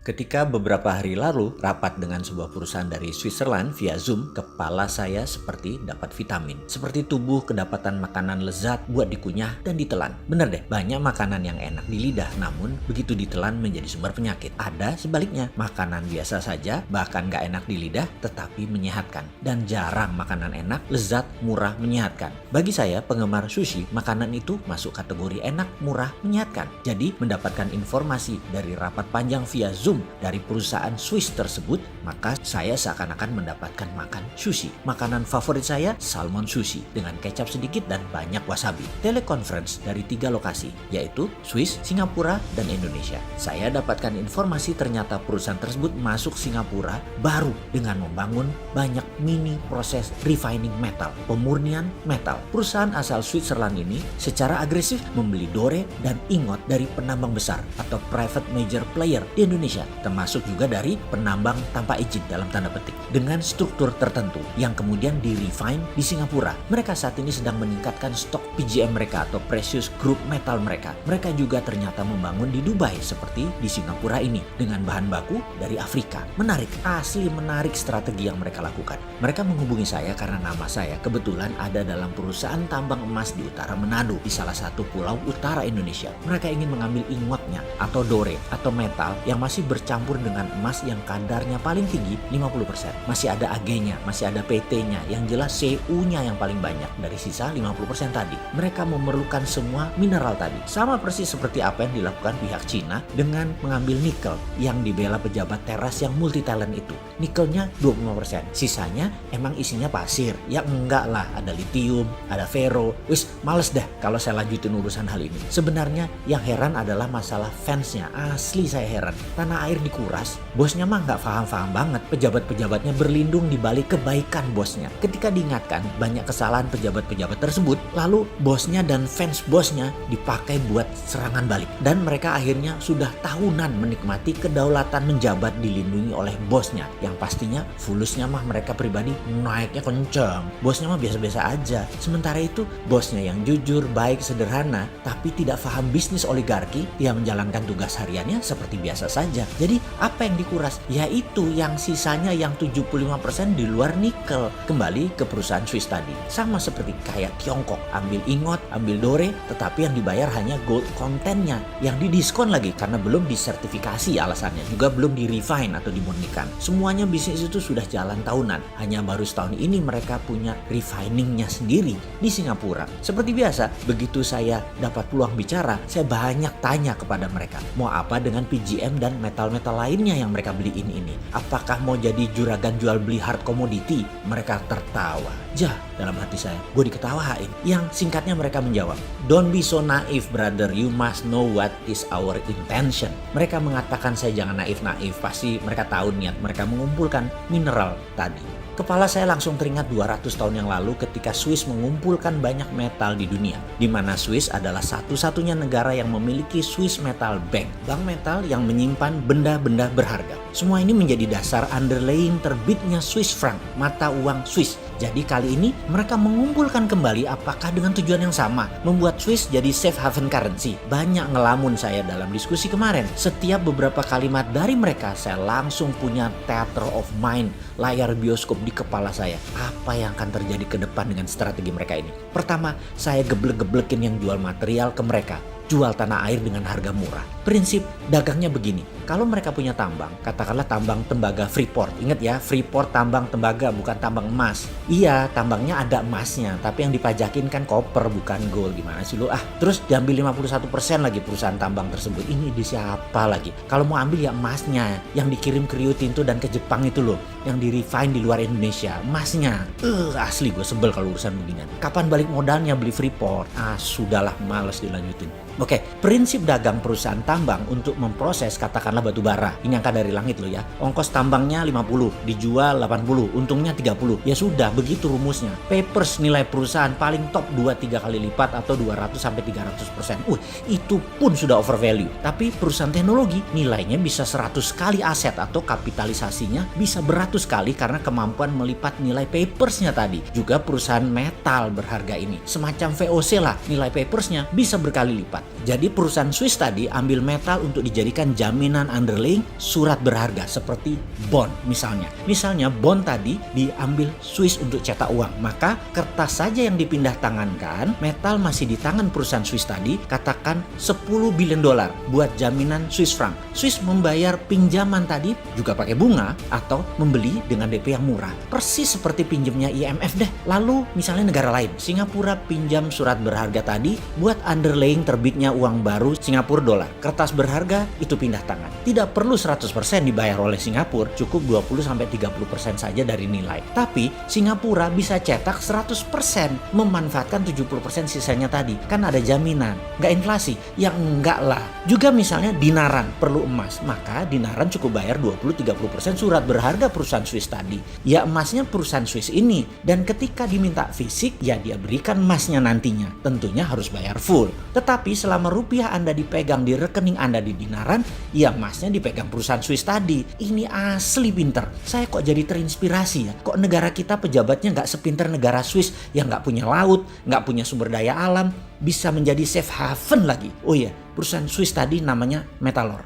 Ketika beberapa hari lalu rapat dengan sebuah perusahaan dari Switzerland via Zoom, kepala saya seperti dapat vitamin. Seperti tubuh kedapatan makanan lezat buat dikunyah dan ditelan. Bener deh, banyak makanan yang enak di lidah, namun begitu ditelan menjadi sumber penyakit. Ada sebaliknya, makanan biasa saja, bahkan gak enak di lidah, tetapi menyehatkan. Dan jarang makanan enak, lezat, murah, menyehatkan. Bagi saya, penggemar sushi, makanan itu masuk kategori enak, murah, menyehatkan. Jadi, mendapatkan informasi dari rapat panjang via Zoom dari perusahaan Swiss tersebut, maka saya seakan-akan mendapatkan makan sushi. Makanan favorit saya, salmon sushi dengan kecap sedikit dan banyak wasabi. Teleconference dari 3 lokasi, yaitu Swiss, Singapura, dan Indonesia. Saya dapatkan informasi ternyata perusahaan tersebut masuk Singapura baru dengan membangun banyak mini proses refining metal, pemurnian metal. Perusahaan asal Switzerland ini secara agresif membeli dore dan ingot dari penambang besar atau private major player di Indonesia, termasuk juga dari penambang tanpa izin dalam tanda petik, dengan struktur tertentu yang kemudian di-refine di Singapura. Mereka saat ini sedang meningkatkan stok PGM mereka atau precious group metal mereka. Mereka juga ternyata membangun di Dubai seperti di Singapura ini dengan bahan baku dari Afrika. Menarik, asli menarik strategi yang mereka lakukan. Mereka menghubungi saya karena nama saya kebetulan ada dalam perusahaan tambang emas di utara Manado, di salah satu pulau utara Indonesia. Mereka ingin mengambil ingotnya atau dore atau metal yang masih bercampur dengan emas yang kadarnya paling tinggi 50%. Masih ada Ag-nya, masih ada PT-nya, yang jelas Cu-nya yang paling banyak dari sisa 50% tadi. Mereka memerlukan semua mineral tadi. Sama persis seperti apa yang dilakukan pihak Cina dengan mengambil nikel yang dibela pejabat teras yang multi talent itu. Nikelnya 25%, sisanya emang isinya pasir. Ya enggak lah, ada litium, ada fero. Wis males dah kalau saya lanjutin urusan hal ini. Sebenarnya yang heran adalah masalah fansnya. Asli saya heran. Tanah air dikuras, bosnya mah nggak paham-paham banget. Pejabat-pejabatnya berlindung di balik kebaikan bosnya. Ketika diingatkan banyak kesalahan pejabat-pejabat tersebut, lalu bosnya dan fans bosnya dipakai buat serangan balik. Dan mereka akhirnya sudah tahunan menikmati kedaulatan menjabat dilindungi oleh bosnya. Yang pastinya fulusnya mah mereka pribadi naiknya kenceng. Bosnya mah biasa-biasa aja. Sementara itu bosnya yang jujur, baik, sederhana, tapi tidak paham bisnis oligarki, dia menjalankan tugas hariannya seperti biasa saja. Jadi apa yang dikuras? Yaitu yang sisanya yang 75% di luar nikel. Kembali ke perusahaan Swiss tadi. Sama seperti kayak Tiongkok. Ambil ingot, ambil dore, tetapi yang dibayar hanya gold contentnya. Yang didiskon lagi karena belum disertifikasi alasannya. Juga belum di-refine atau dimurnikan. Semuanya bisnis itu sudah jalan tahunan. Hanya baru setahun ini mereka punya refiningnya sendiri di Singapura. Seperti biasa, begitu saya dapat peluang bicara, saya banyak tanya kepada mereka. Mau apa dengan PGM dan metal-metal lainnya yang mereka beliin ini? Apakah mau jadi juragan jual beli hard commodity? Mereka tertawa. Jah, dalam hati saya, gue diketawain. Yang singkatnya mereka menjawab, "Don't be so naive brother, you must know what is our intention." Mereka mengatakan saya jangan naif-naif, pasti mereka tahu niat mereka mengumpulkan mineral tadi. Kepala saya langsung teringat 200 tahun yang lalu ketika Swiss mengumpulkan banyak metal di dunia, di mana Swiss adalah satu-satunya negara yang memiliki Swiss Metal Bank, bank metal yang menyimpan benda-benda berharga. Semua ini menjadi dasar underlying terbitnya Swiss franc, mata uang Swiss. Jadi kali ini mereka mengumpulkan kembali, apakah dengan tujuan yang sama, membuat Swiss jadi safe haven currency. Banyak ngelamun saya dalam diskusi kemarin. Setiap beberapa kalimat dari mereka saya langsung punya theater of mind, layar bioskop di kepala saya. Apa yang akan terjadi ke depan dengan strategi mereka ini? Pertama, saya geblek-geblekin yang jual material ke mereka. Jual tanah air dengan harga murah. Prinsip dagangnya begini, kalau mereka punya tambang, katakanlah tambang tembaga Freeport. Ingat ya, Freeport tambang tembaga, bukan tambang emas. Iya, tambangnya ada emasnya, tapi yang dipajakin kan koper bukan gold. Gimana sih lu? Terus diambil 51% lagi perusahaan tambang tersebut. Ini di siapa lagi? Kalau mau ambil ya emasnya, yang dikirim ke Rio Tinto dan ke Jepang itu loh, yang di-refine di luar Indonesia, emasnya. Asli gue sebel kalau urusan beginian. Kapan balik modalnya beli Freeport? Sudahlah, males dilanjutin. Oke, prinsip dagang perusahaan tambang untuk memproses katakanlah batu bara. Ini angka dari langit loh ya. Ongkos tambangnya 50, dijual 80, untungnya 30. Ya sudah, begitu rumusnya. Papers nilai perusahaan paling top 2-3 kali lipat atau 200-300%. Itu pun sudah overvalue. Tapi perusahaan teknologi nilainya bisa 100 kali aset atau kapitalisasinya bisa beratus kali karena kemampuan melipat nilai papersnya tadi. Juga perusahaan metal berharga ini. Semacam VOC lah, nilai papersnya bisa berkali lipat. Jadi perusahaan Swiss tadi ambil metal untuk dijadikan jaminan underlying surat berharga seperti bond misalnya. Misalnya bond tadi diambil Swiss untuk cetak uang, maka kertas saja yang dipindah tangankan, metal masih di tangan perusahaan Swiss tadi, katakan 10 billion dolar buat jaminan Swiss franc. Swiss membayar pinjaman tadi juga pakai bunga atau membeli dengan DP yang murah. Persis seperti pinjamnya IMF deh. Lalu misalnya negara lain, Singapura pinjam surat berharga tadi buat underlying terbitnya uang baru Singapura dolar. Kertas berharga itu pindah tangan. Tidak perlu 100% dibayar oleh Singapura, cukup 20-30% saja dari nilai. Tapi Singapura bisa cetak 100%, memanfaatkan 70% sisanya tadi. Kan ada jaminan, nggak inflasi. Ya enggak lah. Juga misalnya dinaran perlu emas, maka dinaran cukup bayar 20-30% surat berharga perusahaan Swiss tadi. Ya emasnya perusahaan Swiss ini, dan ketika diminta fisik ya dia berikan emasnya nantinya. Tentunya harus bayar full. Tetapi selama rupiah Anda dipegang di rekening Anda di dinaran, ya emasnya dipegang perusahaan Swiss tadi. Ini asli pinter. Saya kok jadi terinspirasi ya. Kok negara kita pejabatnya nggak sepinter negara Swiss yang nggak punya laut, nggak punya sumber daya alam, bisa menjadi safe haven lagi. Oh iya, perusahaan Swiss tadi namanya Metalor.